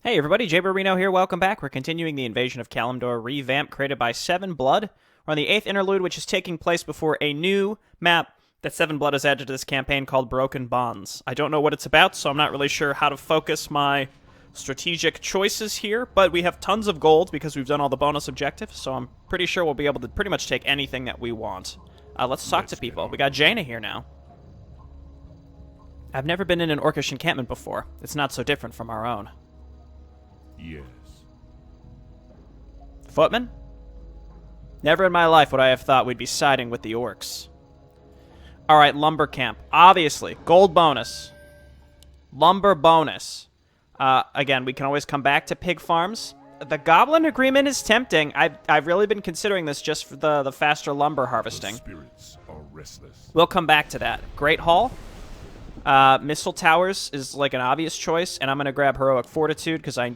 Hey everybody, Jay Barino here, welcome back. We're continuing the Invasion of Kalimdor revamp created by Seven Blood. We're on the 8th interlude, which is taking place before a new map that Seven Blood has added to this campaign called Broken Bonds. I don't know what it's about, so I'm not really sure how to focus my strategic choices here, but we have tons of gold because we've done all the bonus objectives, so I'm pretty sure we'll be able to pretty much take anything that we want. Let's talk to people. We got Jaina here now. I've never been in an Orcish encampment before. It's not so different from our own. Yes. Footman? Never in my life would I have thought we'd be siding with the orcs. Alright, lumber camp. Obviously, gold bonus. Lumber bonus. Again, we can always come back to pig farms. The Goblin agreement is tempting. I've really been considering this just for the faster lumber harvesting. The spirits are restless. We'll come back to that. Great Hall. Missile Towers is like an obvious choice, and I'm going to grab Heroic Fortitude because I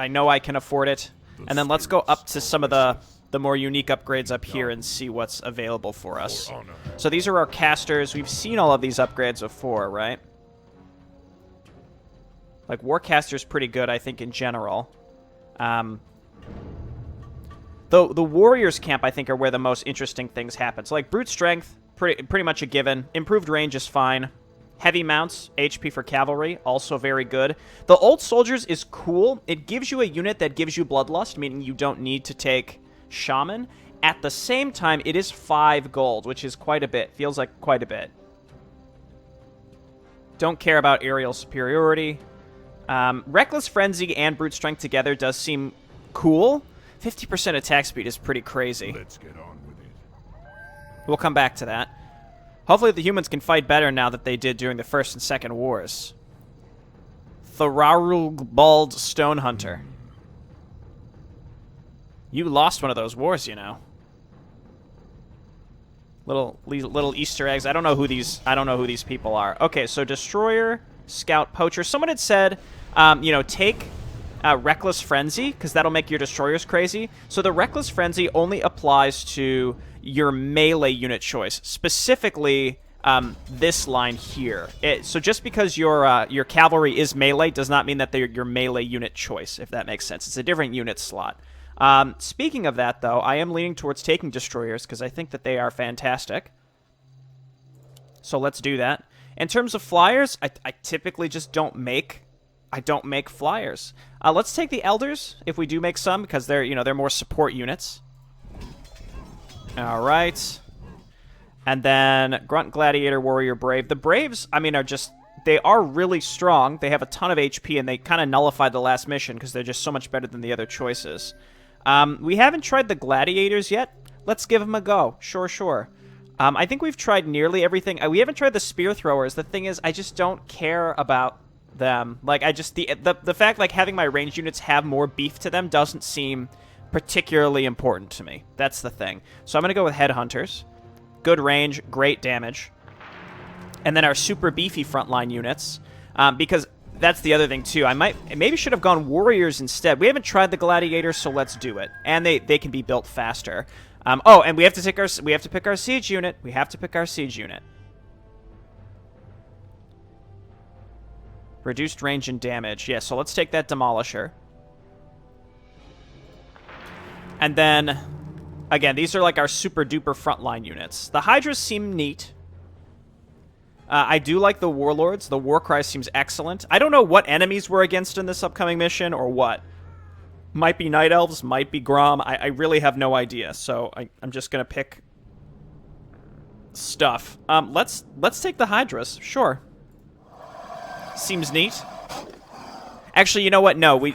know I can afford it. And then let's go up to some of the more unique upgrades up here and see what's available for us. So these are our casters. We've seen all of these upgrades before, right? Like, Warcaster's pretty good, I think, in general. The Warriors camp, I think, are where the most interesting things happen. So, like, Brute Strength, pretty much a given. Improved range is fine. Heavy mounts, HP for cavalry, also very good. The Old Soldiers is cool. It gives you a unit that gives you Bloodlust, meaning you don't need to take Shaman. At the same time, it is 5 gold, which is quite a bit. Feels like quite a bit. Don't care about aerial superiority. Reckless Frenzy and Brute Strength together does seem cool. 50% attack speed is pretty crazy. Let's get on with it. We'll come back to that. Hopefully the humans can fight better now that they did during the First and Second Wars. Thorarulbald Stonehunter. You lost one of those wars, you know. Little Easter eggs. I don't know who these people are. Okay, so Destroyer, Scout, Poacher. Someone had said, take Reckless Frenzy, because that'll make your Destroyers crazy. So the Reckless Frenzy only applies to your melee unit choice, specifically this line here. So just because your cavalry is melee does not mean that they're your melee unit choice, if that makes sense. It's a different unit slot. Speaking of that, though, I am leaning towards taking Destroyers because I think that they are fantastic. So let's do that. In terms of flyers, I typically just don't make flyers. Let's take the Elders if we do make some, because they're more support units. All right. And then Grunt, Gladiator, Warrior, Brave. The Braves, they are really strong. They have a ton of HP, and they kind of nullified the last mission because they're just so much better than the other choices. We haven't tried the Gladiators yet. Let's give them a go. Sure. I think we've tried nearly everything. We haven't tried the Spear Throwers. The thing is, I just don't care about them. Like, the fact, like, having my ranged units have more beef to them doesn't seem particularly important to me. That's the thing. So I'm going to go with Headhunters. Good range, great damage. And then our super beefy frontline units, because that's the other thing too. Maybe should have gone Warriors instead. We haven't tried the Gladiators, so let's do it. And they can be built faster. And we have to pick our siege unit. We have to pick our siege unit. Reduced range and damage. Yeah, so let's take that Demolisher. And then, again, these are like our super-duper frontline units. The Hydras seem neat. I do like the Warlords. The Warcry seems excellent. I don't know what enemies we're against in this upcoming mission or what. Might be Night Elves, might be Grom. I really have no idea, so I'm just going to pick stuff. Let's take the Hydras, sure. Seems neat. Actually, you know what? No, we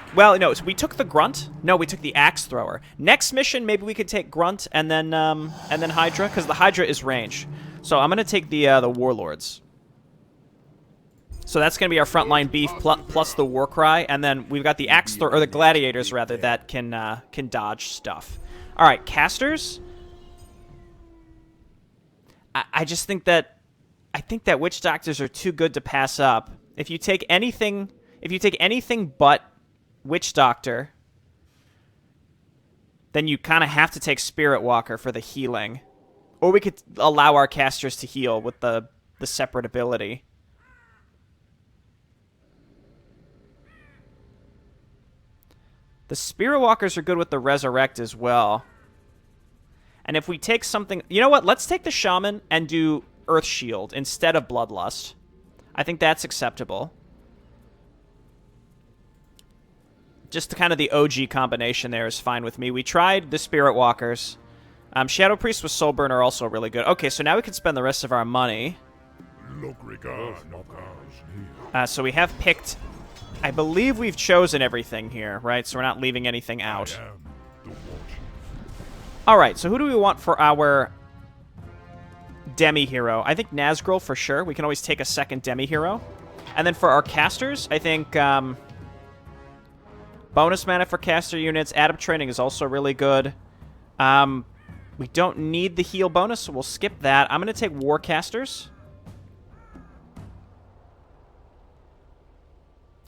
took the Grunt. No, we took the Axe Thrower. Next mission, maybe we could take Grunt and then Hydra, because the Hydra is range. So I'm gonna take the Warlords. So that's gonna be our frontline beef plus the Warcry, and then we've got the Axe Thrower, or the Gladiators rather, that can dodge stuff. All right, casters. I just think that Witch Doctors are too good to pass up. If you take anything but Witch Doctor, then you kind of have to take Spirit Walker for the healing. Or we could allow our casters to heal with the separate ability. The Spirit Walkers are good with the Resurrect as well. And if we take something... You know what? Let's take the Shaman and do Earth Shield instead of Bloodlust. I think that's acceptable. Just kind of the OG combination there is fine with me. We tried the Spirit Walkers. Shadow Priest with Soulburn are also really good. Okay, so now we can spend the rest of our money. So we have picked... I believe we've chosen everything here, right? So we're not leaving anything out. Alright, so who do we want for our demi-hero? I think Nazgul for sure. We can always take a second demi-hero. And then for our casters, I think... bonus mana for caster units. Adept training is also really good. We don't need the heal bonus, so we'll skip that. I'm going to take Warcasters.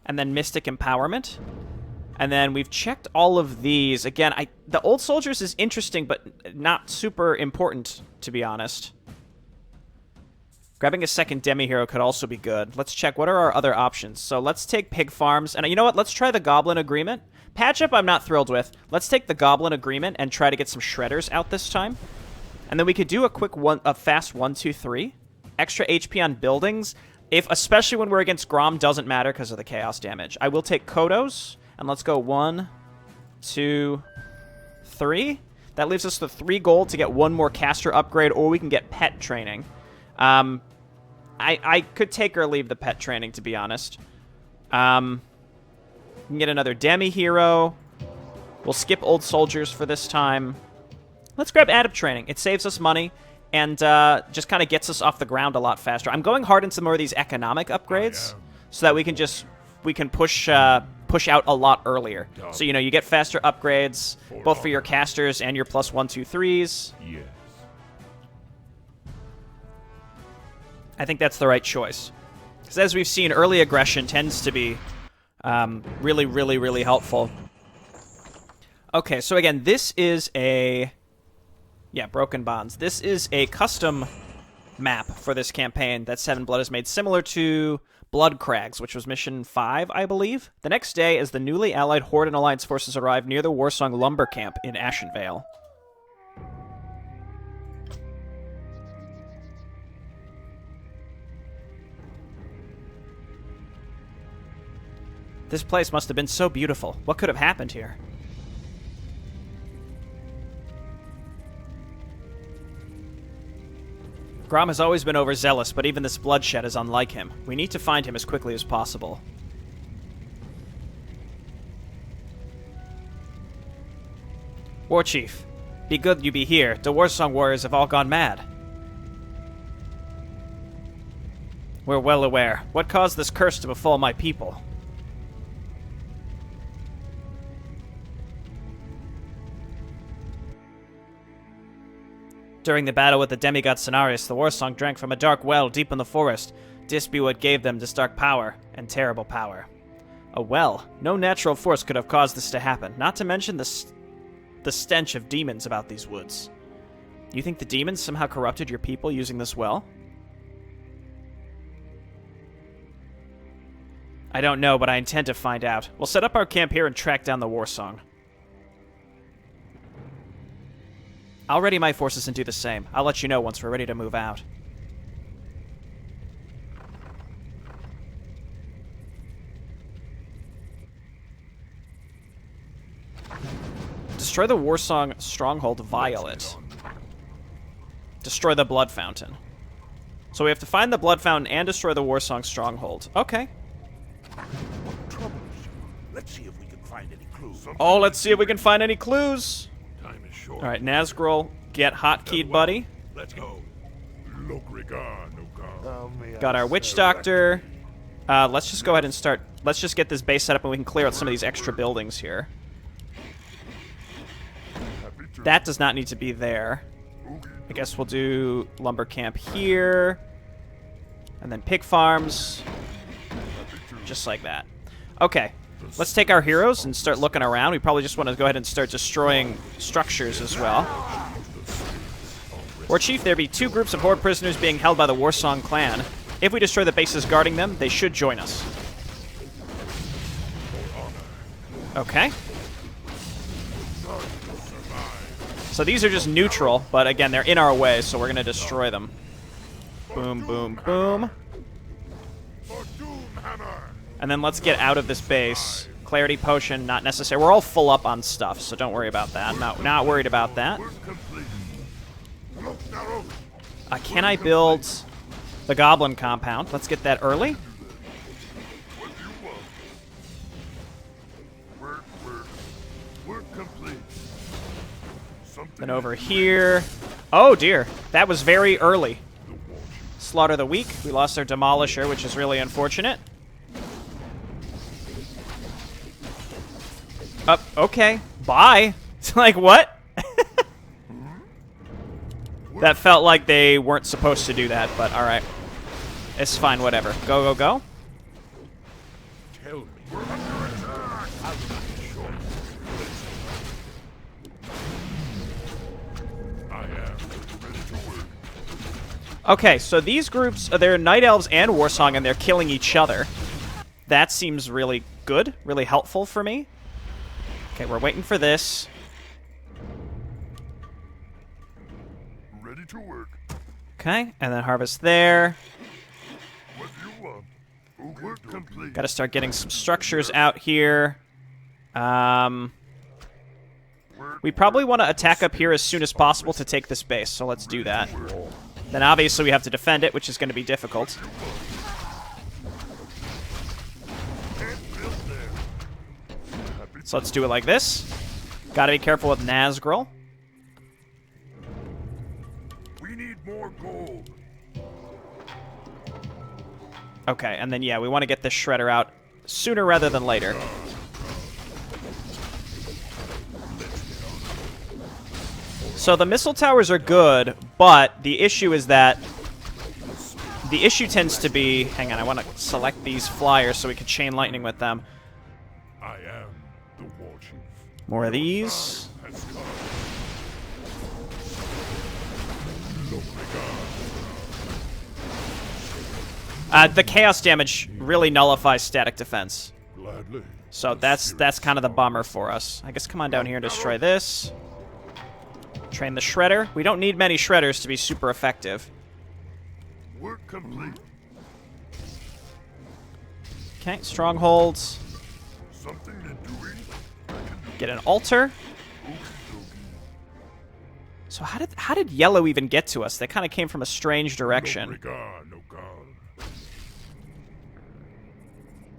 And then Mystic Empowerment. And then we've checked all of these. Again, the Old Soldiers is interesting, but not super important, to be honest. Grabbing a second demi-hero could also be good. Let's check. What are our other options? So let's take Pig Farms. And you know what? Let's try the Goblin Agreement. Patch-up I'm not thrilled with. Let's take the Goblin Agreement and try to get some Shredders out this time. And then we could do a fast 1, 2, 3. Extra HP on buildings. Especially when we're against Grom, doesn't matter because of the Chaos damage. I will take Kodos. And let's go 1, 2, 3. That leaves us with 3 gold to get 1 more caster upgrade, or we can get pet training. I could take or leave the pet training, to be honest. We can get another demi-hero. We'll skip Old Soldiers for this time. Let's grab Adept training. It saves us money and just kind of gets us off the ground a lot faster. I'm going hard into more of these economic upgrades so that we can push out a lot earlier. So, you get faster upgrades, both for your casters and your plus 1, 2, 3s. Yes. I think that's the right choice. Because as we've seen, early aggression tends to be really, really, really helpful. Okay, so again, this is a... Yeah, Broken Bonds. This is a custom map for this campaign that Seven Blood has made, similar to Blood Crags, which was Mission 5, I believe. The next day, as the newly allied Horde and Alliance forces arrive near the Warsong Lumber Camp in Ashenvale. This place must have been so beautiful. What could have happened here? Grom has always been overzealous, but even this bloodshed is unlike him. We need to find him as quickly as possible. War Chief, be good you be here. The Warsong warriors have all gone mad. We're well aware. What caused this curse to befall my people? During the battle with the demigod Cenarius, the Warsong drank from a dark well deep in the forest. This be what gave them this dark power, and terrible power. A well. No natural force could have caused this to happen, not to mention the stench of demons about these woods. You think the demons somehow corrupted your people using this well? I don't know, but I intend to find out. We'll set up our camp here and track down the Warsong. I'll ready my forces and do the same. I'll let you know once we're ready to move out. Destroy the Warsong Stronghold Violet. Destroy the Blood Fountain. So we have to find the Blood Fountain and destroy the Warsong Stronghold. Okay. Let's see if we can find any clues. Oh, let's see if we can find any clues. Time is short. All right, Nazgul, get hotkeyed, buddy. Let's go. Got our Witch Doctor. Let's just go ahead and start. Let's just get this base set up and we can clear out some of these extra buildings here. That does not need to be there. I guess we'll do Lumber Camp here. And then Pig Farms. Just like that. Okay. Let's take our heroes and start looking around. We probably just want to go ahead and start destroying structures as well. War Chief, there be 2 groups of Horde prisoners being held by the Warsong clan. If we destroy the bases guarding them, they should join us. Okay. So these are just neutral, but again, they're in our way, so we're going to destroy them. Boom, boom, boom. And then let's get out of this base. Clarity potion, not necessary. We're all full up on stuff, so don't worry about that. Not worried about that. Can I build the Goblin compound? Let's get that early. Then over here. Oh, dear. That was very early. Slaughter the Weak. We lost our Demolisher, which is really unfortunate. Okay. Bye. Like, what? That felt like they weren't supposed to do that, but alright. It's fine, whatever. Go, go, go. Tell me. We're under attack. I'm not sure. I am ready to work. Okay, so these groups, they're Night Elves and Warsong, and they're killing each other. That seems really good, really helpful for me. Okay, we're waiting for this. Ready to work. Okay, and then harvest there. What do you want? Work complete. Got to start getting some structures out here. We probably want to attack up here as soon as possible to take this base, so let's do that. Then obviously we have to defend it, which is going to be difficult. So let's do it like this. Got to be careful with Nazgul. We need more gold. Okay, and then, yeah, we want to get this shredder out sooner rather than later. So the missile towers are good, but the issue is that the issue tends to be... Hang on, I want to select these flyers so we can chain lightning with them. I am the war chief. More of these. Has come. The chaos damage really nullifies static defense. Gladly. So that's kind of the bummer for us. I guess come on down here and destroy this. Train the shredder. We don't need many shredders to be super effective. Work complete. Okay, strongholds. Something to doing. Get an altar. So how did yellow even get to us? They kind of came from a strange direction. No regard, no God.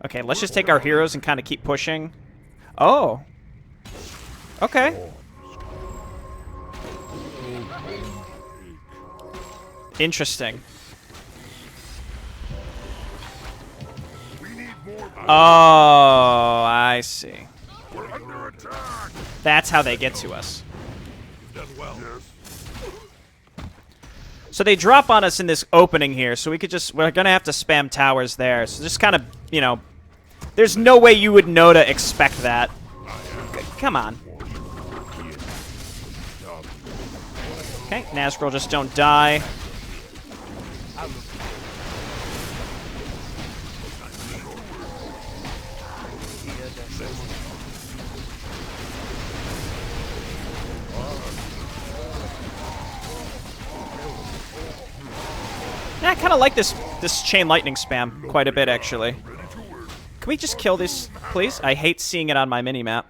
Okay, let's just take our heroes and kind of keep pushing. Oh. Okay. Interesting. We need more. Oh, I see. We're under attack. That's how they get to us. Done well. Yes. So they drop on us in this opening here, so we're gonna have to spam towers there. So just kind of, you know, there's no way you would know to expect that. Come on. Okay, Nazgul, just don't die. Yeah, I kind of like this chain lightning spam quite a bit, actually. Can we just kill this, please? I hate seeing it on my mini-map.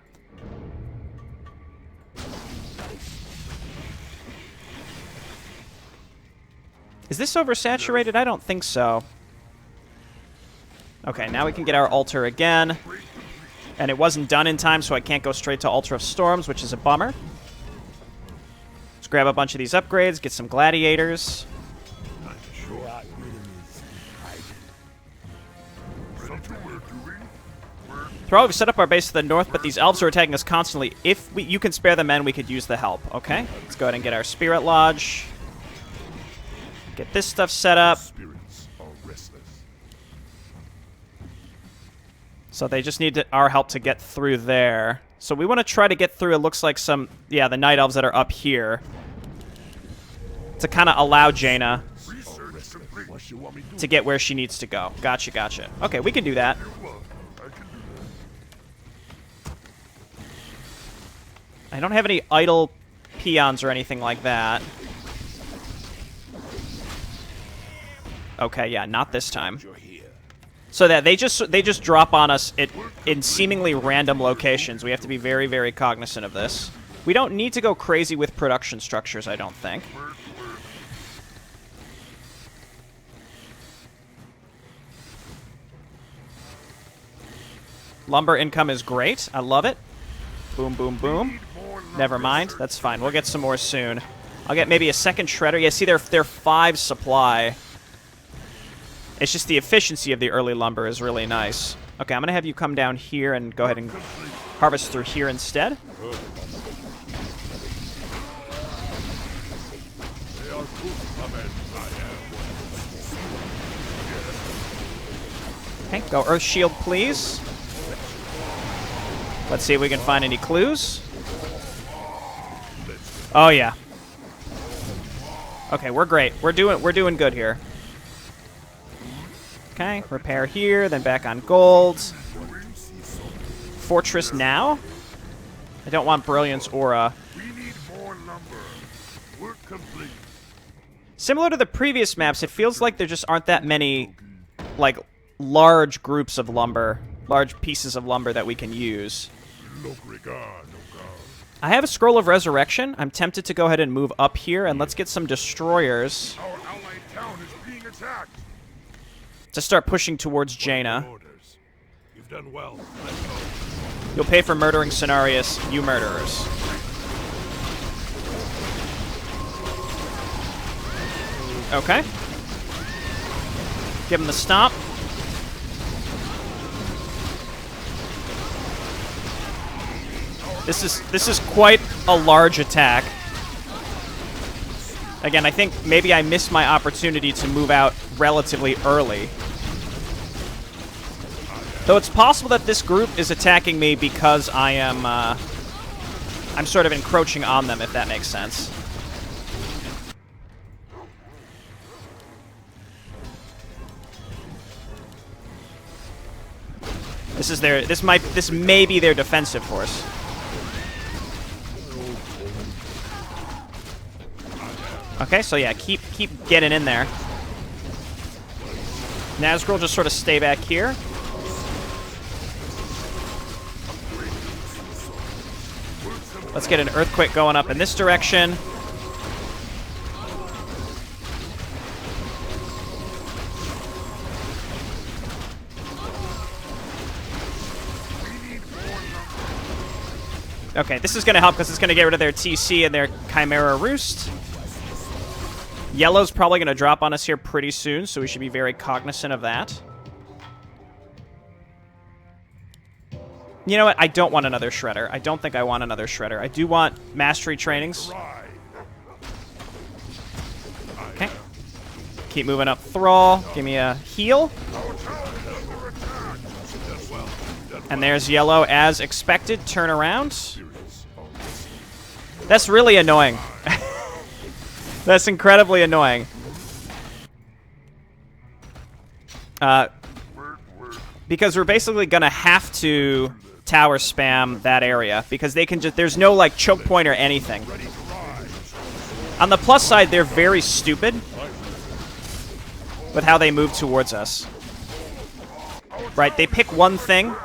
Is this oversaturated? I don't think so. Okay, now we can get our altar again. And it wasn't done in time, so I can't go straight to Altar of Storms, which is a bummer. Let's grab a bunch of these upgrades, get some gladiators. Thrall, we've set up our base to the north, but these elves are attacking us constantly. If you can spare the men, we could use the help. Okay, let's go ahead and get our Spirit Lodge. Get this stuff set up. Spirits are restless. So they just need our help to get through there. So we want to try to get through, it looks like some, yeah, the Night Elves that are up here. To kind of allow Jaina to get where she needs to go. Gotcha, gotcha. Okay, we can do that. I don't have any idle peons or anything like that. Okay, yeah, not this time. So that they just drop on us in seemingly random locations. We have to be very, very cognizant of this. We don't need to go crazy with production structures, I don't think. Lumber income is great. I love it. Boom, boom, boom. Never mind. That's fine. We'll get some more soon. I'll get maybe a second shredder. Yeah, see, they're 5 supply. It's just the efficiency of the early lumber is really nice. Okay, I'm going to have you come down here and go ahead and harvest through here instead. Okay, go Earth Shield, please. Let's see if we can find any clues. Oh, yeah. Okay, we're great. We're doing good here. Okay, repair here, then back on gold. Fortress now? I don't want Brilliance Aura. We need more lumber. Work complete. Similar to the previous maps, it feels like there just aren't that many, like, large groups of lumber, large pieces of lumber that we can use. I have a Scroll of Resurrection. I'm tempted to go ahead and move up here, and let's get some destroyers. Our allied town is being attacked. To start pushing towards Jaina. You've done well. You'll pay for murdering Cenarius, you murderers. Okay. Give him the stomp. This is quite a large attack. Again, I think maybe I missed my opportunity to move out relatively early. Though it's possible that this group is attacking me because I am, I'm sort of encroaching on them, if that makes sense. This may be their defensive force. Okay, so yeah, keep getting in there. Nazgul, just sort of stay back here. Let's get an earthquake going up in this direction. Okay, this is going to help because it's going to get rid of their TC and their Chimera Roost. Yellow's probably going to drop on us here pretty soon, so we should be very cognizant of that. You know what? I don't want another Shredder. I don't think I want another Shredder. I do want Mastery Trainings. Okay. Keep moving up Thrall. Give me a heal. And there's Yellow as expected. Turn around. That's really annoying. That's incredibly annoying. Because we're basically gonna have to tower spam that area because they can just there's no like choke point or anything. On the plus side, they're very stupid with how they move towards us. Right, they pick one thing.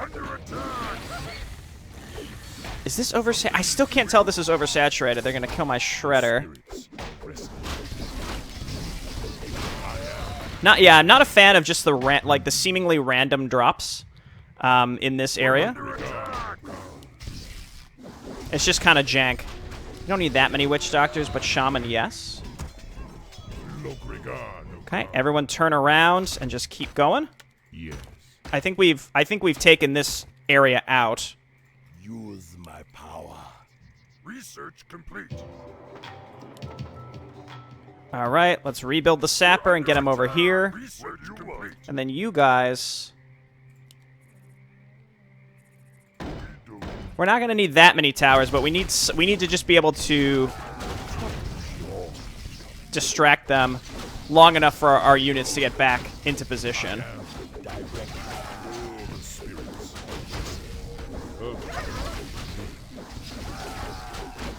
Is this oversaturated? I still can't tell this is oversaturated. They're gonna kill my Shredder. I'm not a fan of just the the seemingly random drops in this area. It's just kind of jank. You don't need that many Witch Doctors, but Shaman, yes. Okay, everyone turn around and just keep going. Yes. I think we've taken this area out. Use my power. Research complete. All right, let's rebuild the Sapper and get him over here. And then you guys... We're not going to need that many towers, but we need to just be able to distract them long enough for our units to get back into position.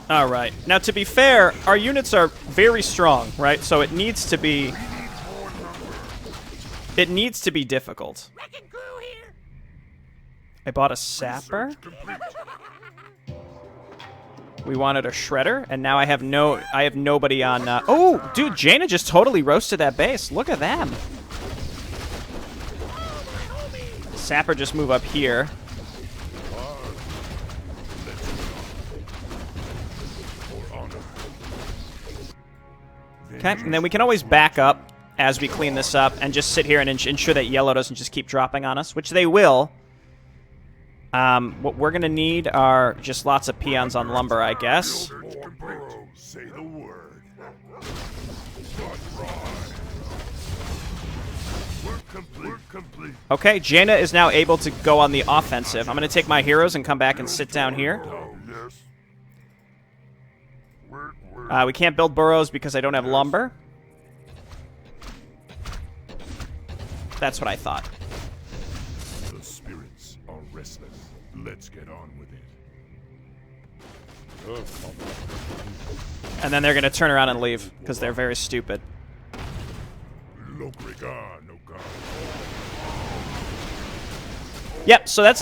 All right. Now, to be fair, our units are very strong, right? So it needs to be... It needs to be difficult. I bought a sapper. We wanted a shredder, and now I have nobody on... Oh, dude, Jaina just totally roasted that base. Look at them. Sapper just move up here. Okay, and then we can always back up as we clean this up and just sit here and ensure that yellow doesn't just keep dropping on us, which they will. What we're going to need are just lots of peons on lumber, I guess. Say the word. Work complete. Okay, Jaina is now able to go on the offensive. I'm going to take my heroes and come back and sit down here. We can't build burrows because I don't have lumber. That's what I thought. The spirits are restless. Let's get on with it. And then they're going to turn around and leave because they're very stupid. Yep, so that's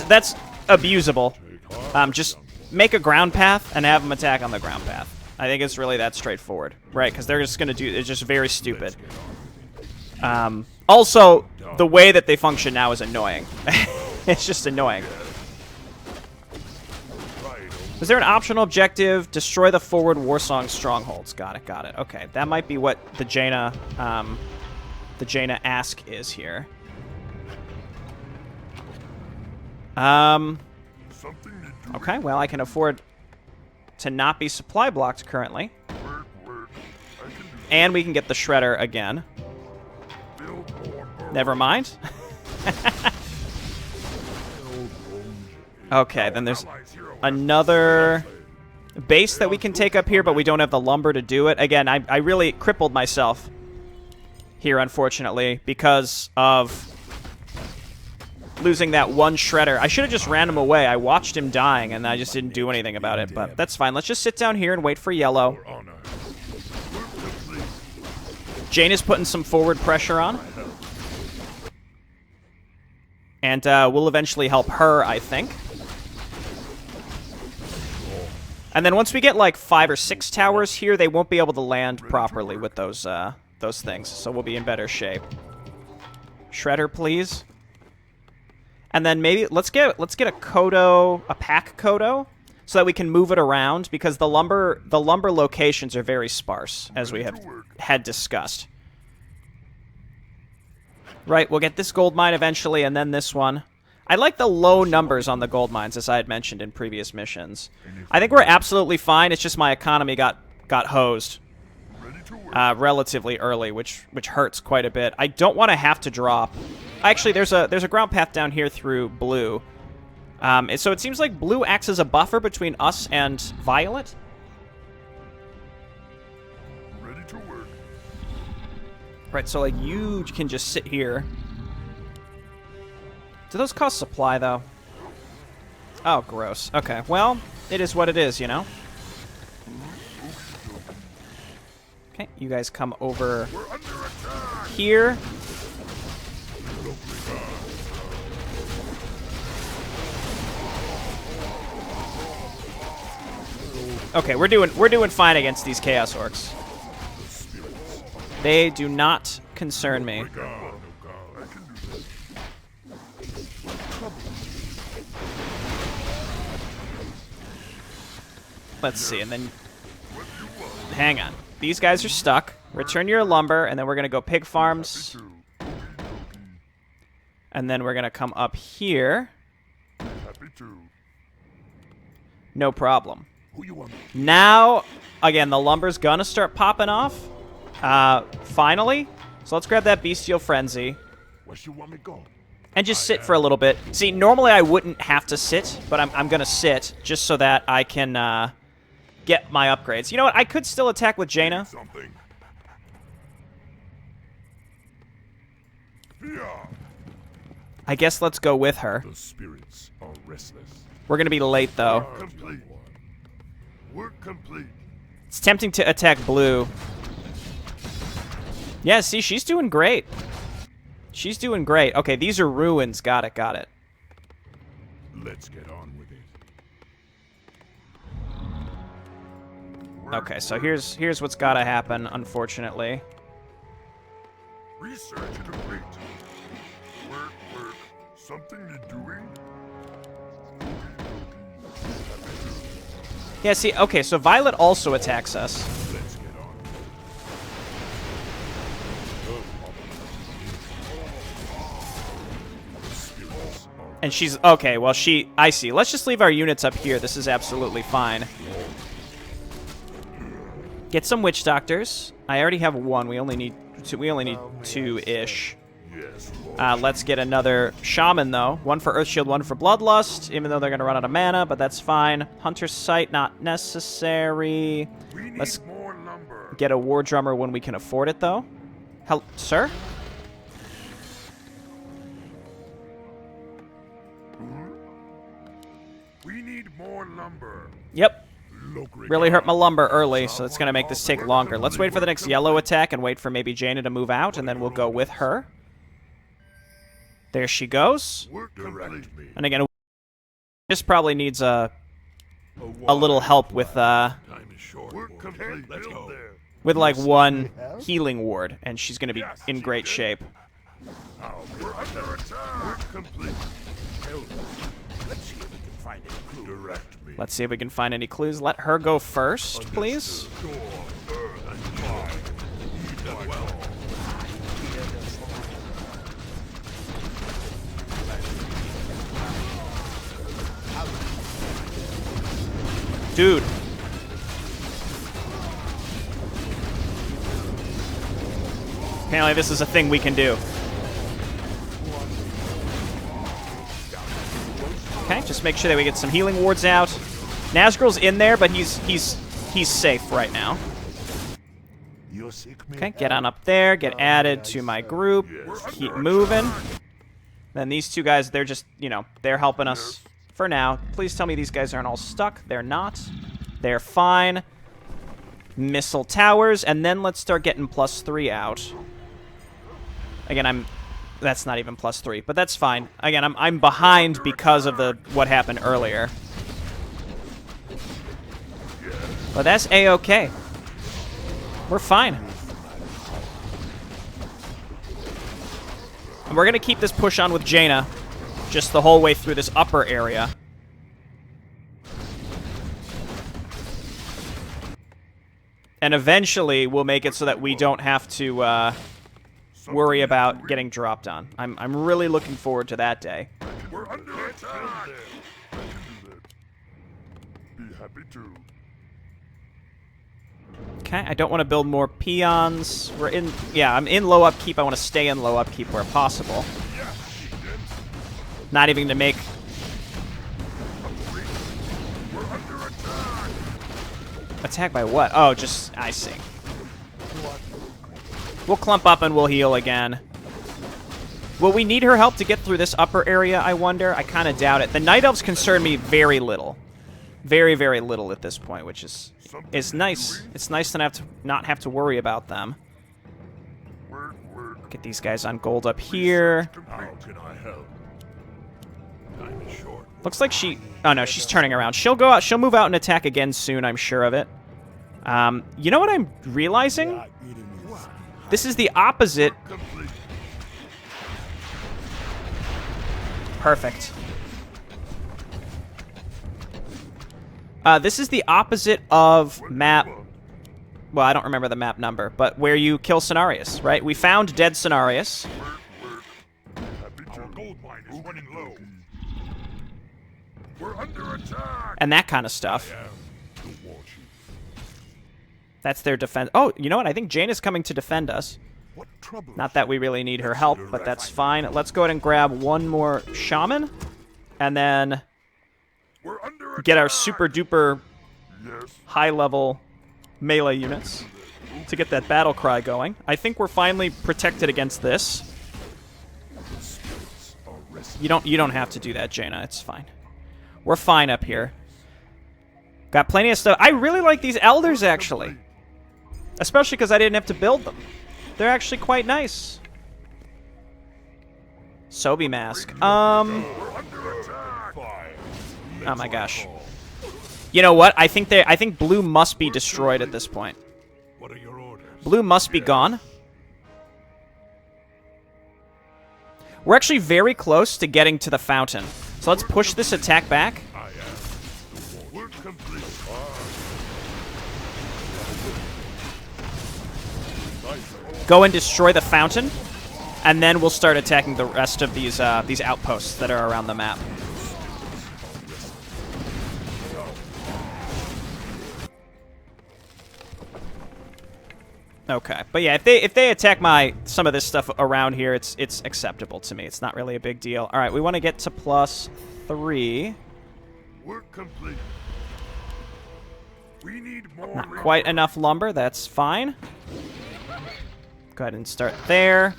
abusable. Just make a ground path and have them attack on the ground path. I think it's really that straightforward, right? Because they're just going to do... It's just very stupid. Also, the way that they function now is annoying. It's just annoying. Is there an optional objective? Destroy the forward Warsong strongholds. Got it, got it. Okay, that might be what the Jaina ask is here. Okay, well, I can afford to not be supply blocked currently. And we can get the shredder again. Never mind. Okay, then there's another base that we can take up here, but we don't have the lumber to do it. Again, I really crippled myself here, unfortunately, because of losing that one shredder. I should have just ran him away. I watched him dying, and I just didn't do anything about it, but that's fine. Let's just sit down here and wait for yellow. Jane is putting some forward pressure on. And we'll eventually help her, I think. And then once we get like 5 or 6 towers here, they won't be able to land properly with those things. So we'll be in better shape. Shredder, please. And then maybe let's get a Kodo, a pack Kodo, so that we can move it around because the lumber locations are very sparse, as we had discussed. Right, we'll get this gold mine eventually, and then this one. I like the low numbers on the gold mines, as I had mentioned in previous missions. I think we're absolutely fine. It's just my economy got hosed relatively early, which hurts quite a bit. I don't want to have to drop. Actually, there's a ground path down here through blue. So it seems like blue acts as a buffer between us and violet. Ready to work. Right, so like you can just sit here. Do those cost supply, though? Oh, gross. Okay, well, it is what it is, you know? Okay, you guys come over here. Okay, we're doing fine against these Chaos Orcs. They do not concern me. Let's see, and then... Hang on. These guys are stuck. Return your lumber, and then we're going to go pig farms. And then we're going to come up here. No problem. Now, again, the lumber's going to start popping off. Finally. So let's grab that Bestial Frenzy. And just sit for a little bit. See, normally I wouldn't have to sit, but I'm going to sit just so that I can get my upgrades. You know what? I could still attack with Jaina. I guess let's go with her. The spirits are restless. We're going to be late, though. Work complete. It's tempting to attack blue. Yeah, see, she's doing great. She's doing great. Okay, these are ruins. Got it, got it. Let's get on with it. Okay, so here's what's gotta happen, unfortunately. Research complete. Work. Something you're doing? Yeah, see, okay, so Violet also attacks us. Let's get on. And she's, okay, well, I see. Let's just leave our units up here. This is absolutely fine. Get some witch doctors. I already have one. We only need two-ish. Yes, Let's get another shaman, though. One for Earthshield, one for Bloodlust, even though they're going to run out of mana, but that's fine. Hunter's Sight, not necessary. Let's more lumber. get a War Drummer when we can afford it, though. Sir? We need more lumber. Yep. Really hurt my lumber early, so it's going to make this take longer. Let's wait for the next yellow attack and wait for maybe Jaina to move out, and then we'll go with her. There she goes. Work complete. And again, this probably needs a little help with Time is short. Work complete. Let's go. with like one healing ward, and she's going to be in great shape. We're under attack. Work complete. Let's see if we can find any clue. Direct me. Let's see if we can find any clues. Let her go first, please. Dude. Apparently this is a thing we can do. Okay, just make sure that we get some healing wards out. Nazgul's in there, but he's safe right now. Okay, get on up there, get added to my group, keep moving. Then these two guys, they're just, they're helping us for now. Please tell me these guys aren't all stuck. They're not. They're fine. Missile towers, and then let's start getting +3 out. Again, that's not even +3, but that's fine. Again, I'm behind because of what happened earlier. But that's A-okay. We're fine. And we're going to keep this push on with Jaina just the whole way through this upper area. And eventually, we'll make it so that we don't have to worry about getting dropped on. I'm really looking forward to that day. We're under attack. Be happy to. Okay, I don't want to build more peons. I'm in low upkeep. I want to stay in low upkeep where possible. Not even to make... We're under attack. Attack by what? Oh, just... I see. We'll clump up and we'll heal again. Will we need her help to get through this upper area, I wonder? I kind of doubt it. The Night Elves concern me very little. Very, very little at this point, which is nice. It's nice to not have to worry about them. Get these guys on gold up here. How can I help? Time is short. Looks like oh no, she's turning around. She'll go out. She'll move out and attack again soon, I'm sure of it. You know what I'm realizing? This is the opposite. Perfect. This is the opposite of map... Well, I don't remember the map number, but where you kill Cenarius, right? We found dead Cenarius. Our gold mine is running low. We're under attack. And that kind of stuff. That's their defense. Oh, you know what? I think Jane is coming to defend us. Not that we really need her help, but that's fine. Let's go ahead and grab one more shaman. And then get our super duper high level melee units to get that battle cry going. I think we're finally protected against this. You don't have to do that, Jaina. It's fine. We're fine up here. Got plenty of stuff. I really like these elders, actually. Especially because I didn't have to build them. They're actually quite nice. Sobi mask. Oh my gosh. You know what? I think blue must be destroyed at this point. What are your orders? Blue must be gone. We're actually very close to getting to the fountain. So let's push this attack back. I am. Work complete. Go and destroy the fountain, and then we'll start attacking the rest of these outposts that are around the map. Okay, but yeah, if they attack some of this stuff around here, it's acceptable to me. It's not really a big deal. All right, we want to get to +3. Work complete. We need more. Not quite enough lumber. That's fine. Go ahead and start there.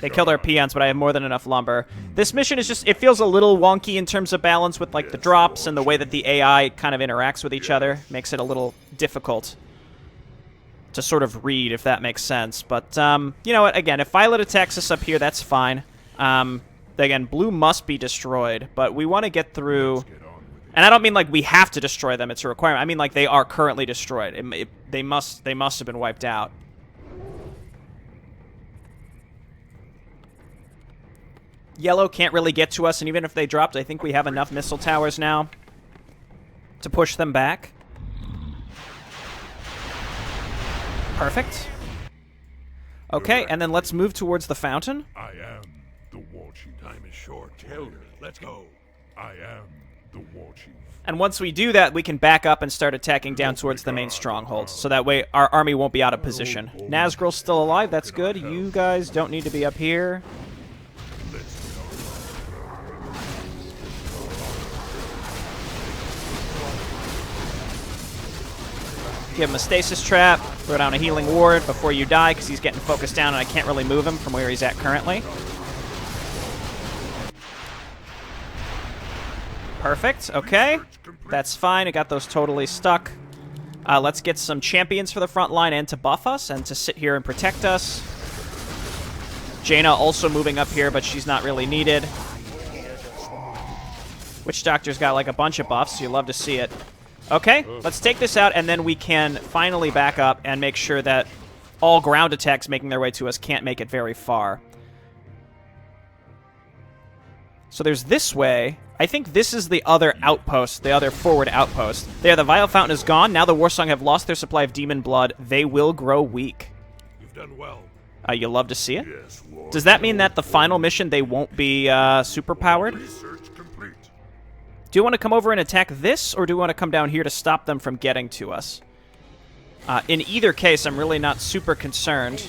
They killed our peons, but I have more than enough lumber. This mission is just, it feels a little wonky in terms of balance with like the drops and the way that the AI kind of interacts with each other. Makes it a little difficult to sort of read, if that makes sense. But, you know what, again, if Violet attacks us up here, that's fine. Again, blue must be destroyed, but we want to get through... And I don't mean like we have to destroy them, it's a requirement. I mean like they are currently destroyed. They must have been wiped out. Yellow can't really get to us, and even if they dropped, I think we have enough missile towers now to push them back. Perfect. Okay, and then let's move towards the fountain. I am the war chief. Time is short. Tell me. Let's go. I am the war chief. And once we do that, we can back up and start attacking down towards the main stronghold. So that way our army won't be out of position. Nazgul's still alive. That's good. You guys don't need to be up here. Give him a stasis trap. Throw down a healing ward before you die because he's getting focused down and I can't really move him from where he's at currently. Perfect. Okay. That's fine. I got those totally stuck. Let's get some champions for the front line and to buff us and to sit here and protect us. Jaina also moving up here, but she's not really needed. Witch Doctor's got like a bunch of buffs, so you love to see it. Okay, let's take this out, and then we can finally back up and make sure that all ground attacks making their way to us can't make it very far. So there's this way. I think this is the other outpost, the other forward outpost. There, the Vile Fountain is gone. Now the Warsong have lost their supply of demon blood. They will grow weak. You've done well. You love to see it? Yes, Lord. Does that mean that the final mission, they won't be super-powered? Research complete. Do you want to come over and attack this, or do you want to come down here to stop them from getting to us? In either case, I'm really not super concerned.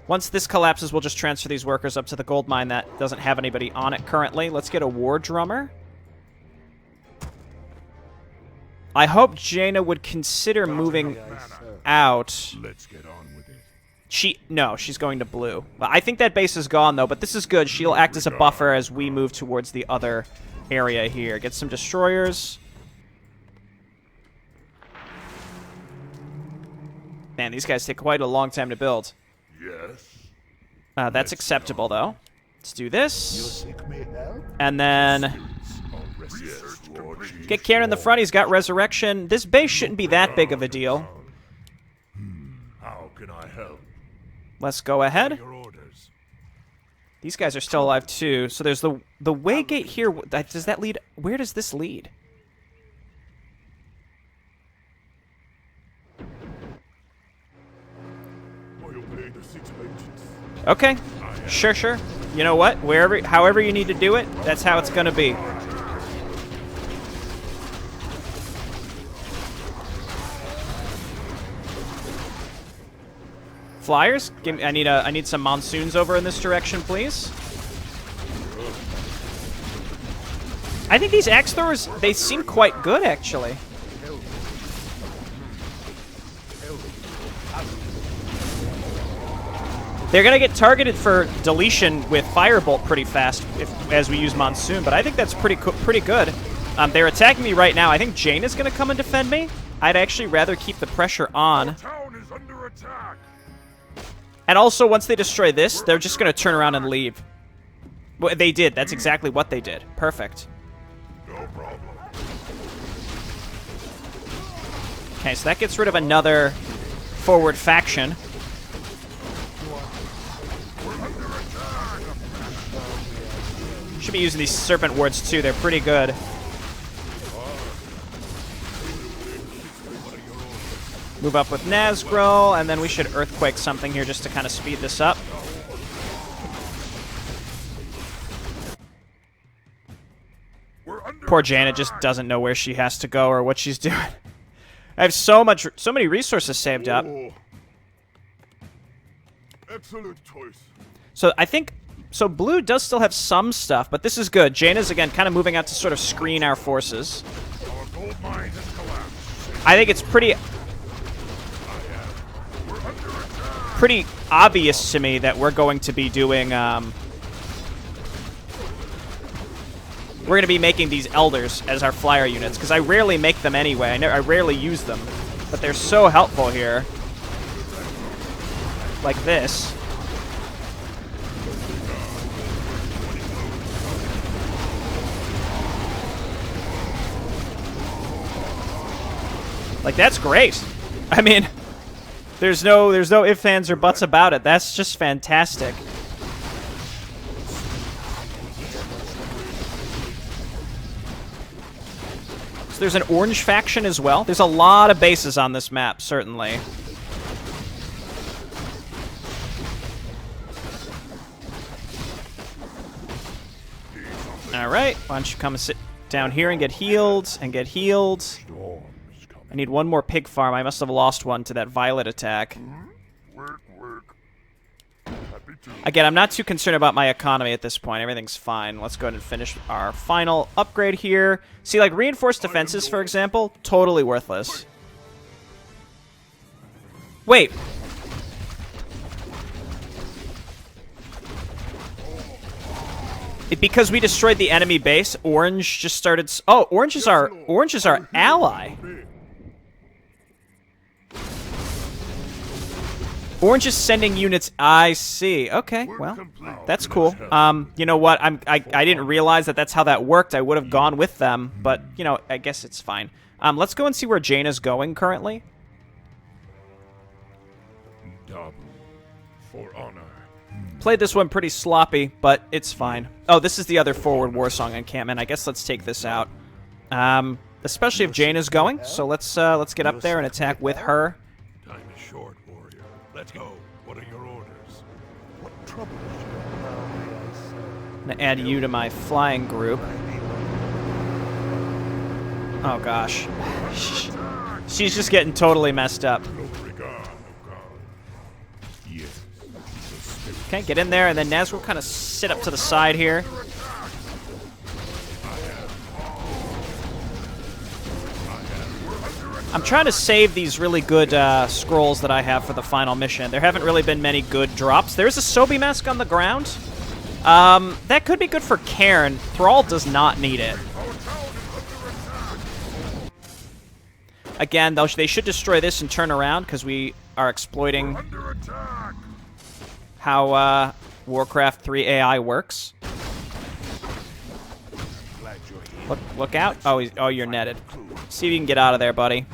Once this collapses, we'll just transfer these workers up to the gold mine that doesn't have anybody on it currently. Let's get a war drummer. I hope Jaina would consider moving out. Let's get on with it. No, she's going to blue. I think that base is gone, though, but this is good. She'll act as a buffer as we move towards the other area here. Get some destroyers. Man, these guys take quite a long time to build. Yes. That's acceptable, though. Let's do this. And then get Karen in the front. He's got resurrection. This base shouldn't be that big of a deal. How can I help? Let's go ahead. Your orders. These guys are still alive, too. So there's the way gate here. Does that lead? Where does this lead? Okay. Sure. You know what? However you need to do it, that's how it's gonna be. Flyers? I need some monsoons over in this direction, please. I think these axe throwers, they seem quite good, actually. They're going to get targeted for deletion with Firebolt pretty fast as we use Monsoon, but I think that's pretty good. They're attacking me right now. I think Jane is going to come and defend me. I'd actually rather keep the pressure on. Town is under attack. And also, once they destroy this, they're just going to turn around and leave. Well, they did. That's exactly what they did. Perfect. No problem. Okay, so that gets rid of another forward faction. Should be using these Serpent Wards too. They're pretty good. Move up with Nazgul, and then we should Earthquake something here just to kind of speed this up. Poor Janet just doesn't know where she has to go or what she's doing. I have so many resources saved up. Excellent choice. So I think, so blue does still have some stuff, but this is good. Jaina's, again, kind of moving out to sort of screen our forces. Our gold mine has collapsed. I think it's pretty obvious to me that we're going to be doing, we're going to be making these Elders as our flyer units, because I rarely make them anyway. I rarely use them, but they're so helpful here. Like this. Like, that's great. I mean, there's no ifs, ands, or buts about it. That's just fantastic. So there's an orange faction as well. There's a lot of bases on this map, certainly. Alright, why don't you come and sit down here and get healed, and get healed. I need one more pig farm. I must have lost one to that violet attack. Work. Happy to. Again, I'm not too concerned about my economy at this point. Everything's fine. Let's go ahead and finish our final upgrade here. See, like, reinforced defenses, for example, totally worthless. Wait. Because we destroyed the enemy base, orange just started... Oh, orange is our ally. Orange is sending units. I see. Okay, well, that's cool. You know what? I didn't realize that that's how that worked. I would have gone with them, but you know, I guess it's fine. Let's go and see where Jaina's going currently. Double for honor. Played this one pretty sloppy, but it's fine. Oh, this is the other forward Warsong encampment. I guess let's take this out. Especially if Jaina's going. So let's get up there and attack with her. Time is short, warrior. Let's go. What are your orders? What trouble is I'm gonna add you to my flying group. Oh gosh. She's just getting totally messed up. Okay, get in there, and then Nazgul kind of sit up to the side here. I'm trying to save these really good scrolls that I have for the final mission. There haven't really been many good drops. There's a Sobi mask on the ground. That could be good for Cairn. Thrall does not need it. Again, they should destroy this and turn around, because we are exploiting how Warcraft 3 AI works. Look out. Oh, you're netted. See if you can get out of there, buddy.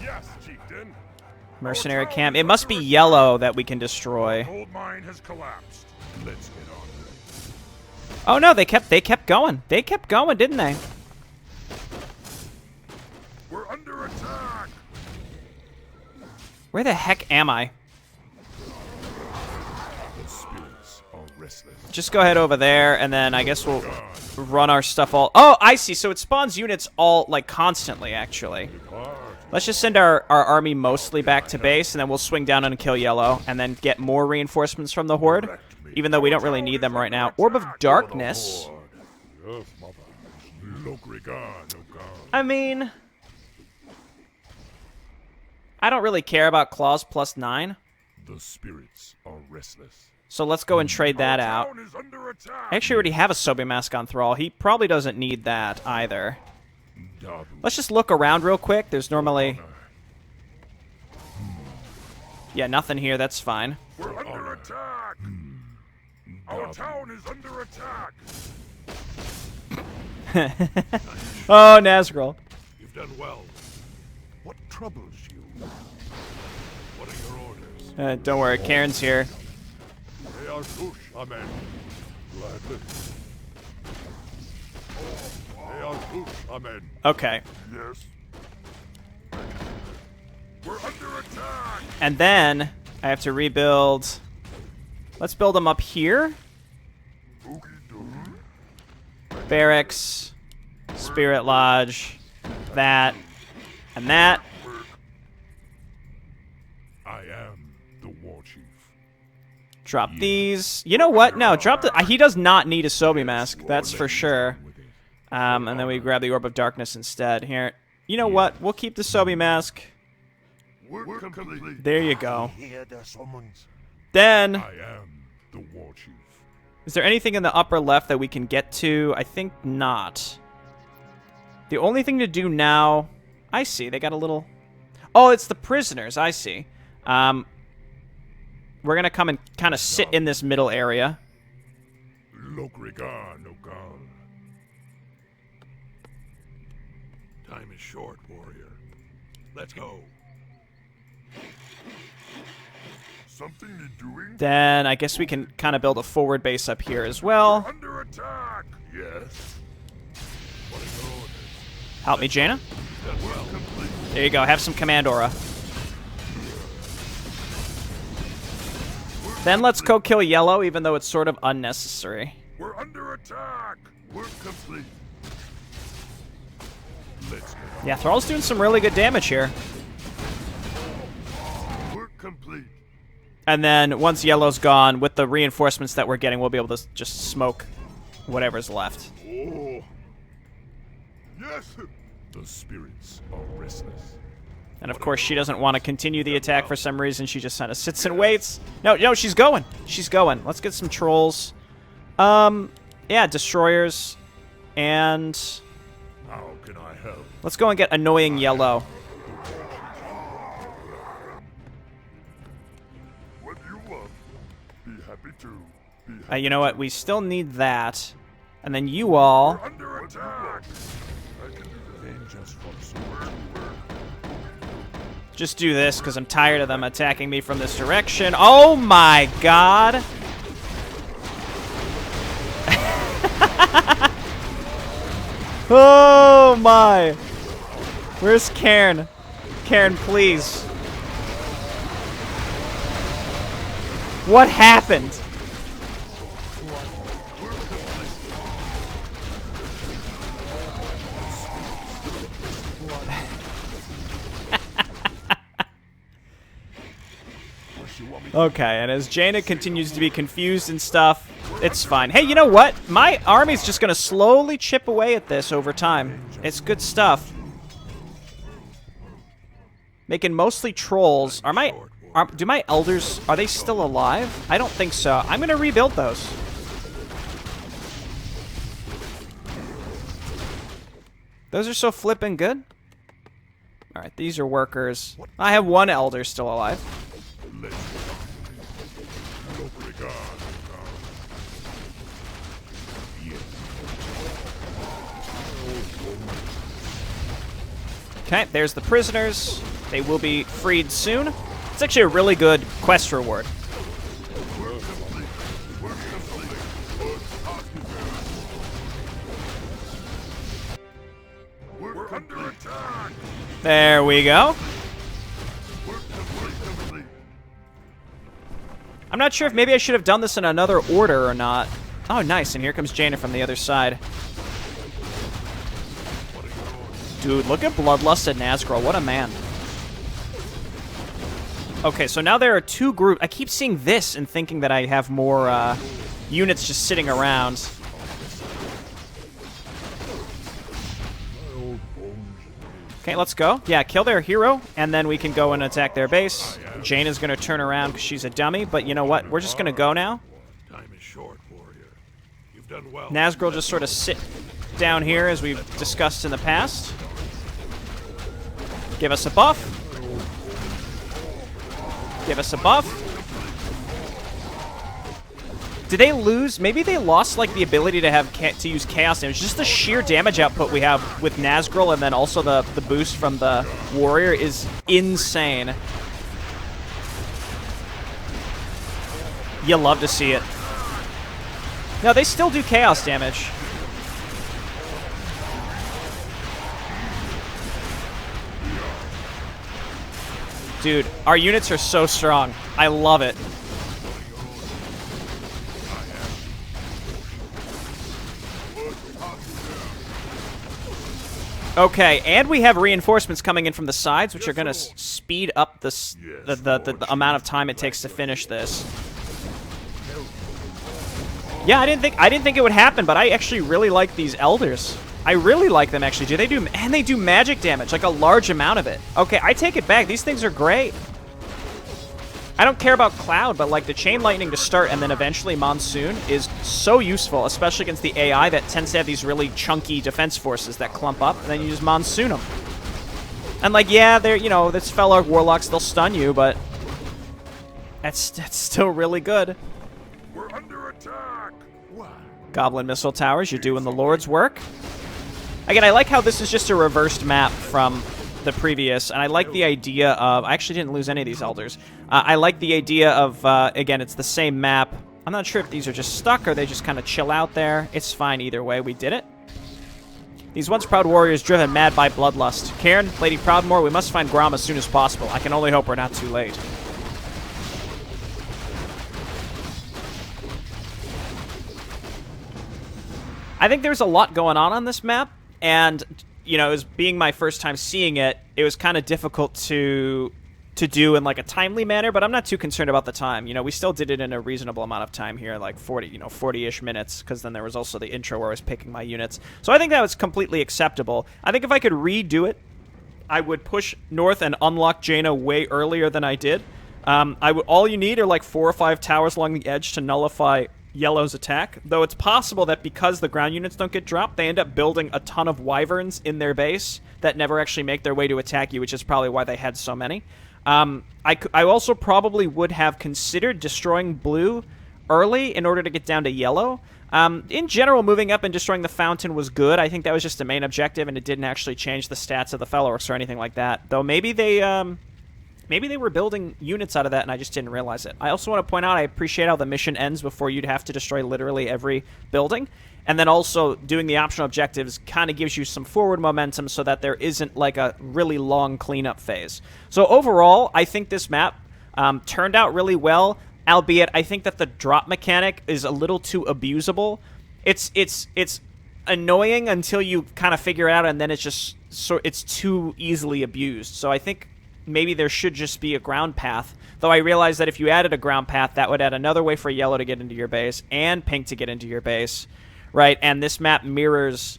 Yes, chieftain. Mercenary camp. It must be yellow that we can destroy. Gold mine has collapsed. Let's get on with it. Oh no, they kept going. They kept going, didn't they? We're under attack. Where the heck am I? The spirits are restless. Just go ahead over there, and then I guess we'll run our stuff all... Oh, I see. So it spawns units all, like, constantly, actually. Let's just send our army mostly back to base, and then we'll swing down and kill yellow, and then get more reinforcements from the Horde, even though we don't really need them right now. Orb of Darkness. Yes, mother. Lokrigan, oh God. I mean... I don't really care about claws plus 9. The spirits are restless. So let's go and trade that out. Town is under attack. I actually already have a Sobi Mask on Thrall. He probably doesn't need that either. Dabu. Let's just look around real quick. There's normally... Yeah, nothing here. That's fine. We're under attack. Our town is under attack. Oh, Nazgul. You've done well. What troubles you? What are your orders? Don't worry, Karen's here. They are push, amen. Gladly. They are push, amen. Okay. Yes. We're under attack. And then I have to rebuild. Let's build them up here. Barracks, Spirit Lodge, that, and that. I am the war chief. Drop these. You know what? No, drop the... He does not need a Sobi Mask. That's for sure. And then we grab the Orb of Darkness instead. Here. You know what? We'll keep the Sobi Mask. We're complete. There you go. Hear the summons. Then... I am the war chief. Is there anything in the upper left that we can get to? I think not. The only thing to do now... I see. They got a little... Oh, it's the prisoners. I see. We're going to come and kind of sit in this middle area. Lokrigan, Ogan. Time is short, warrior. Let's go. Something you're doing? Then I guess we can kind of build a forward base up here as well. Under attack. Yes. What are your orders? Help me, Jaina. Done well. Complete. There you go. Have some command aura. Then let's go kill Yellow, even though it's sort of unnecessary. We're under attack. We're complete. Let's go. Yeah, Thrall's doing some really good damage here. We're complete. And then once Yellow's gone, with the reinforcements that we're getting, we'll be able to just smoke whatever's left. Oh. Yes. The spirits are restless. And of course, she doesn't want to continue the attack for some reason. She just kind of sits and waits. No, she's going. She's going. Let's get some trolls. Yeah, destroyers. And How can I help? let's go and get annoying Yellow. What you want? Be happy to. Be happy. You know what? We still need that. And then you all... We're under attack. I can do that. Vengeance from sword. Just do this, because I'm tired of them attacking me from this direction. Oh my god! Oh my! Where's Cairn? Cairn, please. What happened? Okay, and as Jaina continues to be confused and stuff, it's fine. Hey, you know what? My army's just going to slowly chip away at this over time. It's good stuff. Making mostly trolls. Do my elders, are they still alive? I don't think so. I'm going to rebuild those. Those are so flippin' good. Alright, these are workers. I have one elder still alive. Okay, there's the prisoners. They will be freed soon. It's actually a really good quest reward. We're under attack. There we go. I'm not sure if maybe I should have done this in another order or not. Oh, nice, and here comes Jaina from the other side. Dude, look at Bloodlust and Nazgul. What a man. Okay, so now there are two groups. I keep seeing this and thinking that I have more units just sitting around. Okay, let's go. Yeah, kill their hero, and then we can go and attack their base. Jane is going to turn around because she's a dummy, but you know what? We're just going to go now. Time is short, warrior. You've done well. Nazgul just sort of sit down here, as we've discussed in the past. Give us a buff. Give us a buff. Did they lose? Maybe they lost like the ability to have to use chaos damage. Just the sheer damage output we have with Nazgul, and then also the boost from the warrior is insane. You love to see it. No, they still do chaos damage. Dude, our units are so strong. I love it. Okay, and we have reinforcements coming in from the sides, which are going to speed up the amount of time it takes to finish this. Yeah, I didn't think it would happen, but I actually really like these elders. I really like them, actually. They do magic damage, like a large amount of it. Okay, I take it back. These things are great. I don't care about Cloud, but like the Chain Lightning to start and then eventually Monsoon is so useful, especially against the AI that tends to have these really chunky defense forces that clump up, and then you just Monsoon them. And like, yeah, they're, you know, this fellow Warlocks, they'll stun you, but that's still really good. We're under attack. What? Goblin Missile Towers, you're doing the Lord's work. Again, I like how this is just a reversed map from the previous, and I like the idea of... I actually didn't lose any of these elders. I like the idea of, again, it's the same map. I'm not sure if these are just stuck or they just kind of chill out there. It's fine either way. We did it. These once proud warriors driven mad by bloodlust. Cairn, Lady Proudmoore, we must find Grom as soon as possible. I can only hope we're not too late. I think there's a lot going on this map, and, you know, as being my first time seeing it, it was kind of difficult to do in like a timely manner, but I'm not too concerned about the time. You know, we still did it in a reasonable amount of time here, like 40-ish minutes, because then there was also the intro where I was picking my units. So I think that was completely acceptable. I think if I could redo it, I would push north and unlock Jaina way earlier than I did. All you need are like 4 or 5 towers along the edge to nullify Yellow's attack, though it's possible that because the ground units don't get dropped, they end up building a ton of wyverns in their base that never actually make their way to attack you, which is probably why they had so many. I also probably would have considered destroying blue early in order to get down to yellow. In general, moving up and destroying the fountain was good. I think that was just the main objective, and it didn't actually change the stats of the Felorcs or anything like that. Though maybe they were building units out of that, and I just didn't realize it. I also want to point out I appreciate how the mission ends before you'd have to destroy literally every building. And then also doing the optional objectives kind of gives you some forward momentum so that there isn't like a really long cleanup phase. So overall, I think this map turned out really well, albeit I think that the drop mechanic is a little too abusable. It's annoying until you kind of figure it out, and then it's too easily abused. So I think maybe there should just be a ground path, though I realize that if you added a ground path, that would add another way for yellow to get into your base and pink to get into your base. Right, and this map mirrors,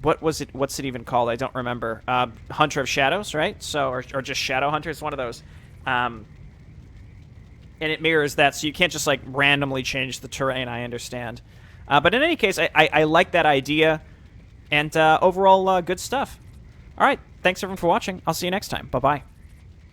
what's it even called? I don't remember. Hunter of Shadows, right? So, or just Shadow Hunter, it's one of those. And it mirrors that, so you can't just like randomly change the terrain, I understand. But in any case, I like that idea, and overall, good stuff. All right, thanks everyone for watching. I'll see you next time. Bye-bye.